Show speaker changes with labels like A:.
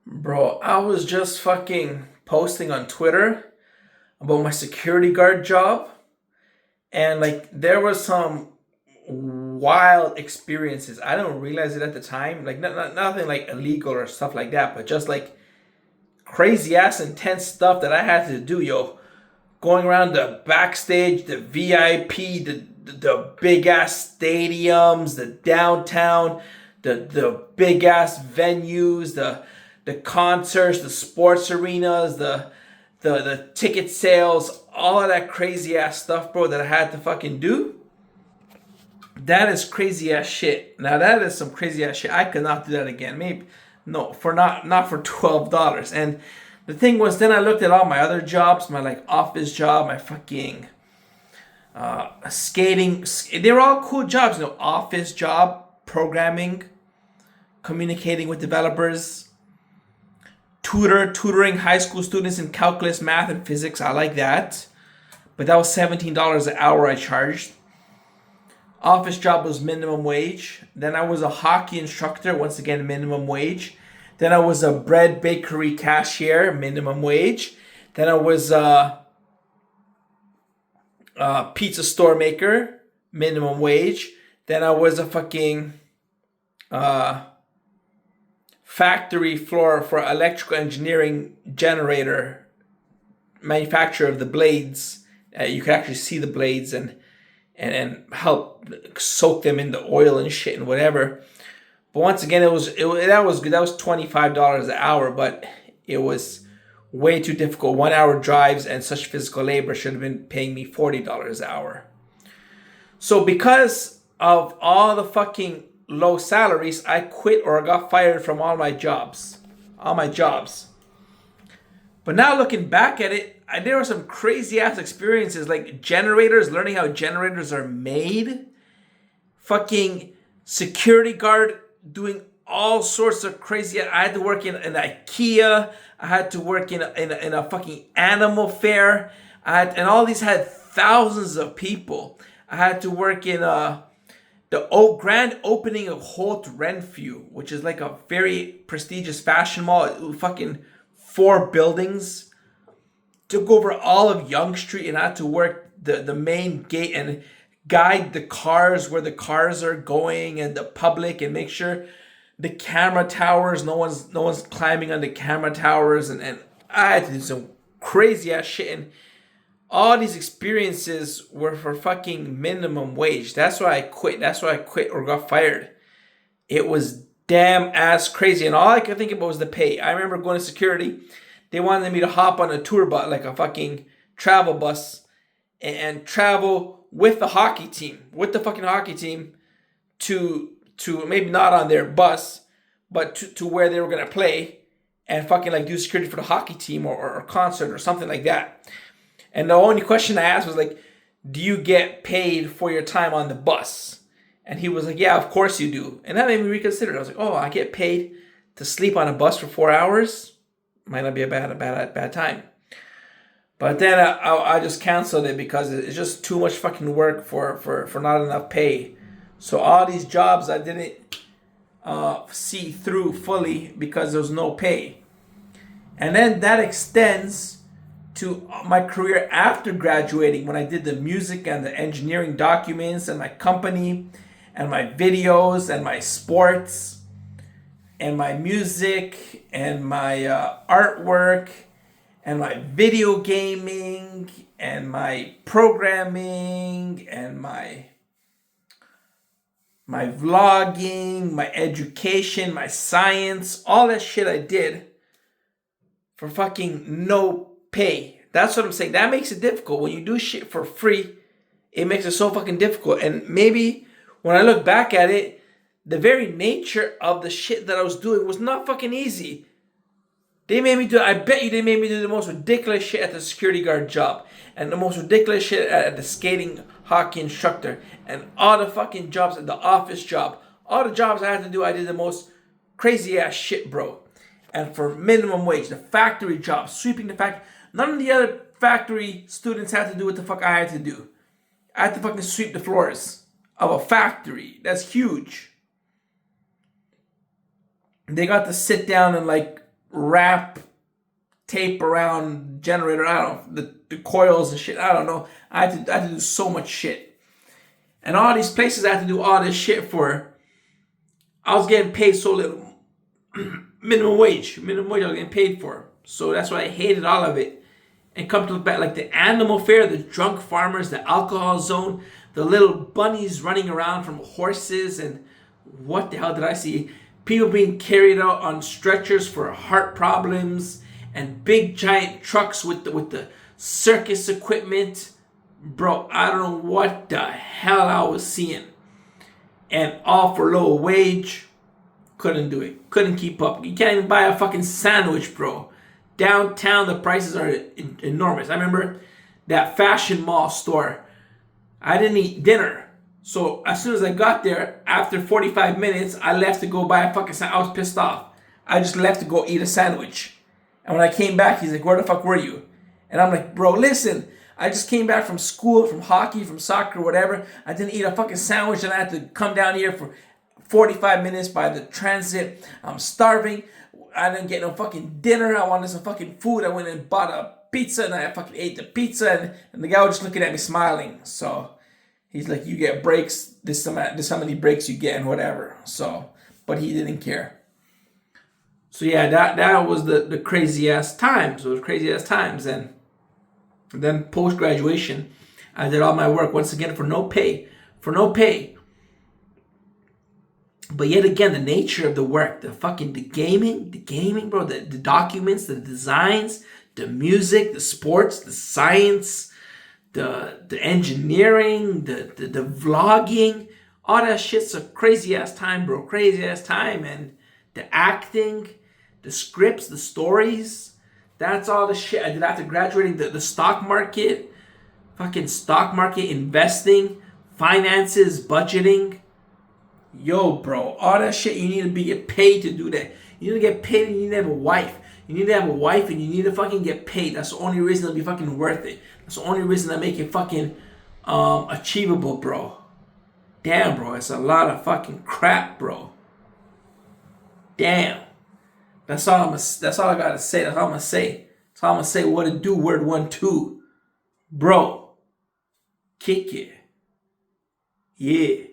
A: Bro, I was just fucking posting on Twitter about my security guard job, and like there was some wild experiences. I don't realize it at the time, like nothing like illegal or stuff like that, but just like crazy ass intense stuff that I had to do, yo. Going around the backstage, the VIP, the big ass stadiums, the downtown, the big ass venues, the concerts, the sports arenas, the ticket sales, all of that crazy ass stuff, bro, that I had to fucking do. That is crazy ass shit. Now that is some crazy ass shit. I could not do that again. Maybe no, for not for $12. And the thing was, then I looked at all my other jobs, my like office job, my fucking skating. They were all cool jobs, office job, programming, communicating with developers, tutoring high school students in calculus, math, and physics. I like that, but that was $17 an hour I charged. Office job was minimum wage. Then I was a hockey instructor, once again minimum wage. Then I was a bread bakery cashier, minimum wage. Then I was a pizza store maker, minimum wage. Then I was a fucking uh, factory floor for electrical engineering generator, manufacturer of the blades. You can actually see the blades and help soak them in the oil and shit and whatever. But once again, that was good. That was $25 an hour, but it was way too difficult. 1 hour drives and such physical labor should have been paying me $40 an hour. So because of all the fucking low salaries, I quit or got fired from all my jobs. All my jobs. But now looking back at it, there were some crazy ass experiences like generators, learning how generators are made, fucking security guard doing all sorts of crazy. I had to work in IKEA. I had to work in a fucking animal fair. And all these had thousands of people. I had to work in the grand opening of Holt Renfrew, which is like a very prestigious fashion mall. Fucking 4 buildings. Took over all of Yonge Street and had to work the main gate and guide the cars where the cars are going and the public and make sure the camera towers, no one's climbing on the camera towers, and I had to do some crazy ass shit, and all these experiences were for fucking minimum wage. That's why I quit. That's why I quit or got fired. It was damn ass crazy, and all I could think about was the pay. I remember going to security. They wanted me to hop on a tour bus, like a fucking travel bus, and travel with the hockey team, with the fucking hockey team, to maybe not on their bus, but to where they were gonna play, and fucking like do security for the hockey team or concert or something like that. And the only question I asked was like, "Do you get paid for your time on the bus?" And he was like, "Yeah, of course you do." And that made me reconsider. I was like, "Oh, I get paid to sleep on a bus for 4 hours? Might not be a bad time." But then I just canceled it because it's just too much fucking work for not enough pay. So all these jobs I didn't see through fully because there was no pay. And then that extends to my career after graduating when I did the music and the engineering documents and my company and my videos and my sports and my music and my artwork and my video gaming and my programming and my vlogging, my education, my science, all that shit I did for fucking no pay. That's what I'm saying. That makes it difficult. When you do shit for free, it makes it so fucking difficult. And maybe when I look back at it, the very nature of the shit that I was doing was not fucking easy. I bet you they made me do the most ridiculous shit at the security guard job, and the most ridiculous shit at the skating hockey instructor, and all the fucking jobs at the office job. All the jobs I had to do, I did the most crazy ass shit, bro. And for minimum wage, the factory job, sweeping the factory. None of the other factory students had to do what the fuck I had to do. I had to fucking sweep the floors of a factory. That's huge. They got to sit down and like wrap tape around generator. I don't know, the coils and shit. I don't know. I had to do so much shit. And all these places I had to do all this shit for, I was getting paid so little. Minimum wage I was getting paid for. So that's why I hated all of it. And come to look back, like the animal fair, the drunk farmers, the alcohol zone, the little bunnies running around from horses, and what the hell did I see? People being carried out on stretchers for heart problems, and big giant trucks with the circus equipment. Bro, I don't know what the hell I was seeing. And all for low wage. Couldn't do it. Couldn't keep up. You can't even buy a fucking sandwich, bro. Downtown, the prices are enormous. I remember that fashion mall store. I didn't eat dinner. So as soon as I got there, after 45 minutes, I left to go buy a fucking sandwich. I was pissed off. I just left to go eat a sandwich. And when I came back, he's like, where the fuck were you? And I'm like, bro, listen. I just came back from school, from hockey, from soccer, whatever. I didn't eat a fucking sandwich, and I had to come down here for 45 minutes by the transit. I'm starving. I didn't get no fucking dinner. I wanted some fucking food. I went and bought a pizza, and I fucking ate the pizza, and the guy was just looking at me smiling. So he's like, you get breaks. This how many breaks you get and whatever. So, but he didn't care. So yeah, that was the crazy ass times. It was crazy ass times. And then post graduation, I did all my work once again for no pay. For no pay. But yet again, the nature of the work, the gaming, bro, the documents, the designs, the music, the sports, the science, the engineering, the vlogging, all that shit's a crazy ass time, bro. Crazy ass time. And the acting, the scripts, the stories, that's all the shit I did after graduating. The stock market, fucking stock market, investing, finances, budgeting. Yo, bro, all that shit, you need to get paid to do that. You need to get paid, and you need to have a wife. You need to have a wife, and you need to fucking get paid. That's the only reason it'll be fucking worth it. That's the only reason that make it fucking achievable, bro. Damn, bro, it's a lot of fucking crap, bro. Damn. That's all I gotta say. That's all I'm gonna say. That's all I'm gonna say. What to do? Word 1, 2, bro. Kick it. Yeah.